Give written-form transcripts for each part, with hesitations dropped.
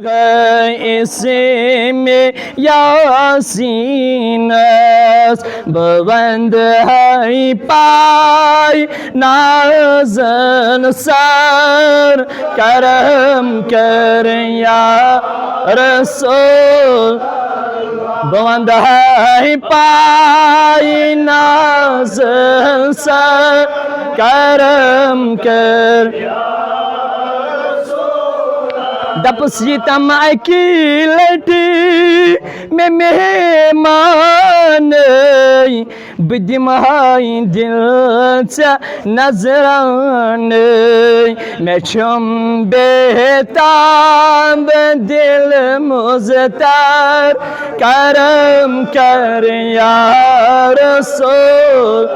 اسم یاسینس بلند ہے پای نازن سر کرم کر یا رسول بلند ہے پای نازن سر کرم کر دپس یتم اکی لٹی میں مہمان بدمہائی دل سے نظران میں چھم بہتاب دل مزتر کرم کر یا رسول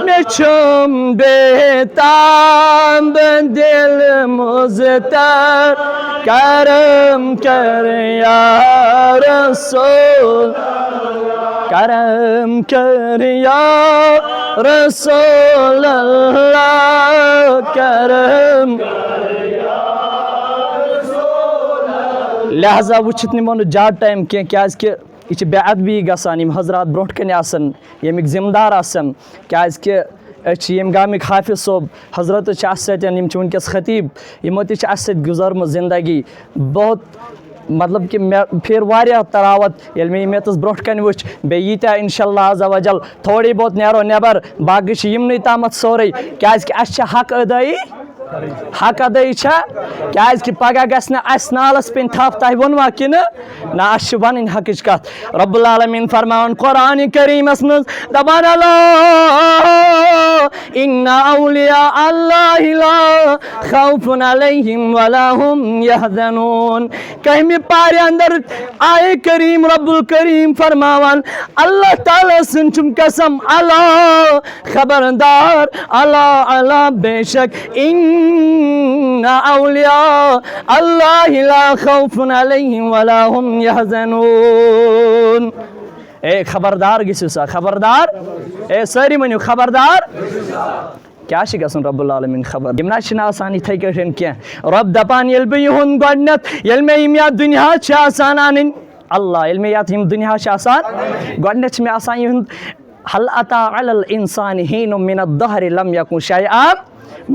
میں چھم بہتاب دل مزتر کرم کر یا رسول کرم کر یا رسول اللہ کرم لہذا وچھت نمو زیادہ ٹائم کی کیاز کہ یہ بے ادبی گژھان یم حضرات برونٹ کن آسن یمیک ذمہ دار آسن کیاز کہ یم گامک حافظ صوب حضرت یم ونکس خطیب یمو تہ گزرم زندگی بہت مطلب کہ میں پھر واریاہ تراوت یل میں یتس برونٹ کن وچ بیتیا انشاءاللہ عز و جل تھوڑی بہت نیرو نیبر باقی یمنی تامت سورے کیاز کہ اس حق ادائی حق ادائی کیاز کہ پگہ گژھِ نہٕ اس نالس پین تھپ تہ وونوا کنہ نا اس ونن حقچ کت رب العالمین فرماون قرآن کریمس مز دپان اللہ ان اولیاء اللہ لا خوف علیہم ولا هم یحزنون کہمی پارے اندر آئے کریم رب الکریم فرماوان اللہ تعالی سن چم قسم اللہ خبردار اللہ بے شک ان اولیاء اللہ لا خوف علیہم ولا هم یحزنون اے خبردار گژھِو سا خبردار اے ساری ؤنِو خبردار کیا گژھُن رب العالمین خبر یم نہ آسان یِتھَے کٲٹھۍ کینٛہہ رب دپان ییٚلہِ بہٕ یِہُنٛد گۄڈنٮ۪تھ ییٚلہِ مےٚ یِم یتھ دُنیاہس چھِ آسان انٕنۍ اللہ ییٚلہِ مےٚ یتھ یِم دُنیاہس چھِ آسان گۄڈنٮ۪تھ چھِ مےٚ آسان یِہُنٛد هل اتى على الانسان حين من الدهر لم يكن شيئا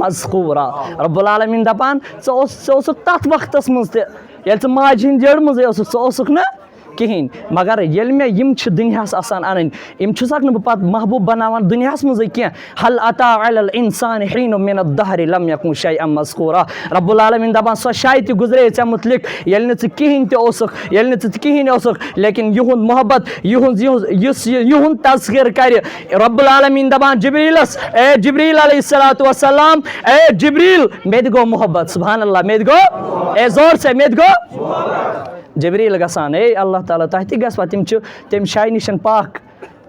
مذکورا رب العالمین دپان ژٕ تتھ وقتس مز تہ ییٚلہِ ژٕ ماجہِ ہِنٛدِ جٔڑ منٛزٕے اوسُکھ ژٕ اوسُکھ نہٕ کہین مگر ییٚلہِ مےٚ یِم چھِ دُنیاہس آسان انٕنۍ یِم چھُسکھ نہٕ بہٕ پتہٕ محبوٗب بناوان دُنیاہس منٛزٕے کینٛہہ هل اتى على الانسان حين من الدهر لم يكن شيئا مذکورا رب العالمین دپان سۄ شاید تہِ گُزرے ژےٚ متعلق ییٚلہِ نہٕ ژٕ کہیٖنۍ تہِ اوسُکھ ییٚلہِ نہٕ ژٕ کہیٖنۍ اوسُکھ لیکن یِہُنٛد محبت یُس یِہُنٛد تذکر کرِ رب العالمین دپان جبریٖلس اے جبریٖل علیہ الصلوۃ والسلام اے جبریٖل مےٚ تہِ گوٚو محبت سبحان اللہ مےٚ تہِ گوٚو اے زور سے مےٚ تہِ گوٚو جبریٖل گژھان اے اللہ تعالیٰ تۄہہِ تہِ گژھِ پتہٕ تِم چھِ تمہِ شاے نِش پاک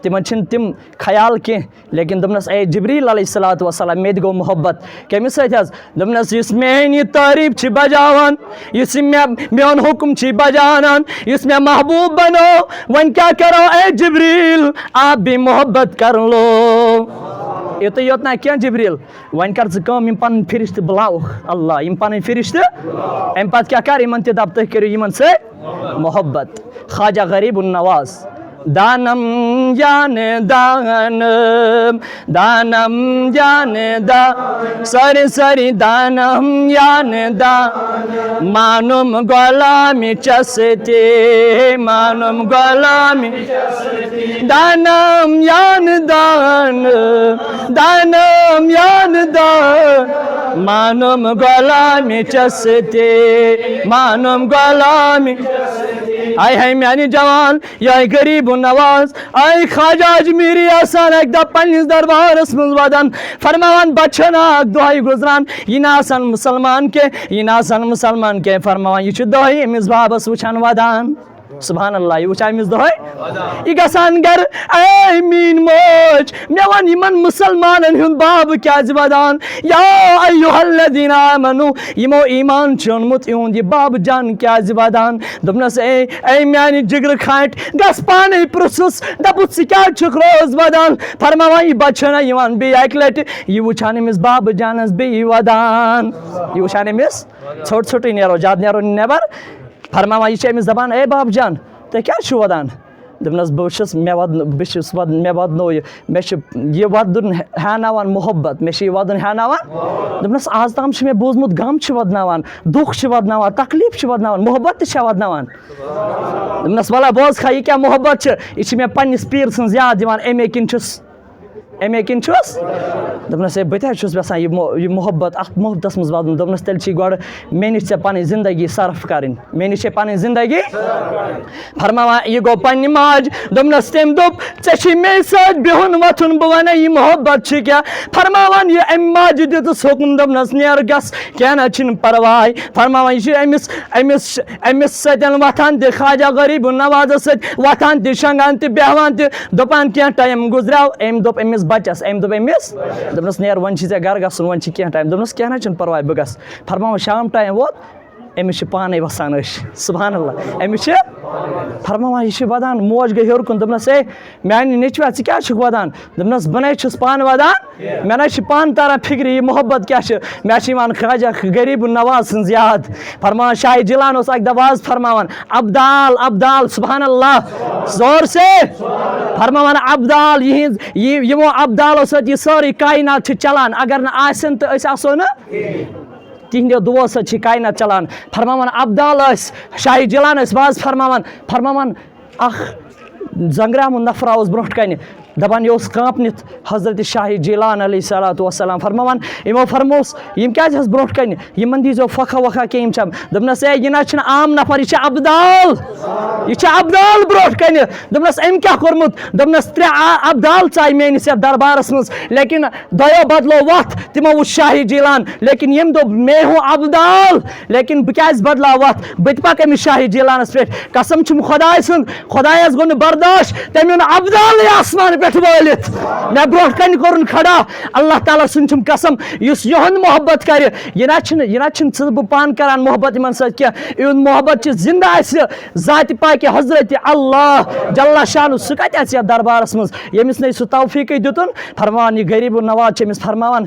تمن چھِنہٕ تِم خیال کینٛہہ لیکن دوٚپنس اے جبریٖل علیہ الصلوۃ والسلام مےٚ تہِ گوٚو محبت کٔمِس سۭتۍ حظ دوٚپنس یُس میٛٲنۍ یہِ تعریٖف چھِ بجاوان یُس یہِ میون حُکم چھِ بجاونان یُس مےٚ محبوٗب بنو وۄنۍ کیٛاہ کرو اے جبریٖل آپ بھی محبت کر لو یُتُے یوت نہ کینٛہہ جبریٖل وۄنۍ کر ژٕ کٲم یِم پنٕنۍ فرشتہٕ بُلاوُکھ اللہ یِم پنٕنۍ فرشتہٕ امہِ پتہٕ کیٛاہ کر یِمن تہِ دپ تُہۍ کٔرِو یِمن سۭتۍ محبت خواجہ غریٖب النواز دانم جان دانم دانم جان دا سری سری دانم جان دا مانم غلامی چستے مانم غلامی دانم جان دان دانم جان دا مانم غلامی چستے مانم غلامی آئے ہے میانی جوان یا غریب نواز آئے خواجہ اجمیری آسان ایک دہ پنس دربارس من ودان فرماوان بچن اک دہائی گزران یہ ناسان مسلمان کے فرماوان یہ دہائی امس بابس وچھان ودان سبحان اللہ یہ وچھان امس دہائی یہ گسان گر اے مین موج مے ون یمن مسلمانن ہند باب کیاز ودان یا ایھا الذین آمنو یمو ایمان چونمت یہند یہ باب جان کیاز ودان دپنس اے میانی جگر کھانٹ گس پانے پرسس دپس کیا چھک روز ودان فرماوان یہ بچنا یوان بیٚیہِ اکہِ لٹہِ یہ وچھان امس باب جانس بیٚیہِ ودان یہ وچھان امس ژھوٚٹ ژھوٚٹٕے نیرو زیادٕ نیرو نٮ۪بر فرماوان یہ أمس دپان اے باب جان تُہۍ کیٛازِ چھِو وَدان دوٚپنَس بہٕ چھُس مےٚ وَدنو یہِ مےٚ چھُ یہِ وَدُن ہیٛاناوان محبت مےٚ چھِ یہِ وَدُن ہیٛاناوان دوٚپنَس آز تام چھُ مےٚ بوٗزمُت غم چھِ وَدناوان دُکھ چھِ وَدناوان تکلیٖف چھِ وَدناوان محبت تہِ چھا وَدناوان دوٚپنَس وَلہ بوز کھا یہِ کیٛاہ محبت چھِ یہِ چھِ مےٚ پنٛنِس پیٖر سٕنٛز یاد یِوان اَمے کِنۍ چھُس دوٚپنَس ہے بہٕ تہِ حظ چھُس یژھان یہِ محبت اَتھ محبتَس منٛز واتُن دوٚپنَس تیٚلہِ چھی گۄڈٕ مےٚ نِش ژےٚ پَنٕنۍ زندگی صرف کَرٕنۍ مےٚ نِش چھے پَنٕنۍ زندگی فرماوان یہِ گوٚو پنٛنہِ ماجہِ دوٚپنَس تٔمۍ دوٚپ ژےٚ چھی مے سۭتۍ بِہُن وۄتھُن بہٕ وَنَے یہِ محبت چھِ کیٛاہ فرماوان یہِ اَمہِ ماجہِ دِتُس حُکُم دوٚپنَس نیرٕ گژھ کینٛہہ نہ چھِنہٕ پَرواے فرماوان یہِ چھِ أمِس سۭتۍ وۄتھان تہِ خواجہ غریٖب نوازَس سۭتۍ وۄتھان تہِ شۄنٛگان تہِ بیٚہوان تہِ دَپان کینٛہہ ٹایم گُزریٛو أمۍ دوٚپ أمِس بَچَس أمۍ دوٚپ أمِس دوٚپنَس نیرٕ وۄنۍ چھی ژےٚ گَرٕ گژھُن وۄنۍ چھِ کینٛہہ ٹایم دوٚپنَس کینٛہہ نہ چھِنہٕ پَرواے بہٕ گژھٕ فرماوان شام ٹایم ووت أمِس چھِ پانَے وَسان أچھ سُبحان اللہ أمِس چھِ فرماوان یہِ چھِ وَدان موج گٔے ہیوٚر کُن دوٚپنَس ہے میٛانہِ نیٚچویٛا ژٕ کیٛازِ چھُکھ وَدان دوٚپنَس بہٕ نَے چھُس پانہٕ وَدان مےٚ نَے چھِ پانہٕ تَران فِکرِ یہِ محبت کیٛاہ چھِ مےٚ چھِ یِوان خواجہ غریٖب نواز سٕنٛز یاد فرماوان شاہِ جِلان اوس اَکہِ دۄہ واز فرماوان ابدال سُبحان اللہ زور سے فرماوان ابدال یِمو ابدالو سۭتۍ یہِ سٲرٕے کاینات چھِ چَلان اگر نہٕ آسن تہٕ أسۍ آسو نہٕ تِہنٛدیو دُعو سۭتۍ چھِ کاینات چَلان فرماوان ابدال ٲسۍ شاہِ جِلان ٲسۍ واز فرماوان اَکھ زنٛگریٛامُت نفرا اوس برونٛٹھ کَنہِ دَپان یہِ اوس کانٛپنِتھ حضرتِ شاہِ جیلان علیہ صلاتُ وسلام فرماوان یِمو فرمووُس یِم کیٛازِ حظ برونٛٹھ کَنہِ یِمَن دیٖزیو پھۄکھا وۄکھا کینٛہہ یِم چھا دوٚپنَس ہے یہِ نہ چھِنہٕ عام نفر یہِ چھِ ابدال برونٛٹھ کَنہِ دوٚپنَس أمۍ کیٛاہ کوٚرمُت دوٚپنَس 3 ابدال ژاے میٛٲنِس یَتھ دربارَس منٛز لیکِن دۄیو بدلو وَتھ تِمو وُچھ شاہِ جیلان لیکِن ییٚمۍ دوٚپ مے ہوں ابدال لیکِن بہٕ کیٛازِ بدلاو وَتھ بہٕ تہِ پَکہٕ أمِس شاہِ جیلانَس پٮ۪ٹھ قسم چھُم خۄداے سُنٛد خۄدایَس گوٚو نہٕ برداش تٔمۍ اوٚن ابدالٕے آسمان پٮ۪ٹھ وٲلِتھ مےٚ برونٛٹھ کَنہِ کوٚرُن کھڑا اللہ تعالیٰ سُنٛد چھُم قسم یُس یِہُنٛد محبت کَرِ یہِ نہ چھِنہٕ ژٕ بہٕ پانہٕ کَران محبت یِمَن سۭتۍ کینٛہہ یِہُنٛد محبت چھِ زِندٕ آسہِ ذاتِ پاکہِ حضرتِ اللہ جل شانُ سُہ کَتہِ آسہِ یَتھ دربارَس منٛز ییٚمِس نَے سُہ توفیٖقٕے دِتُن فرماوان یہِ غریٖب نواز چھِ أمِس فرماوان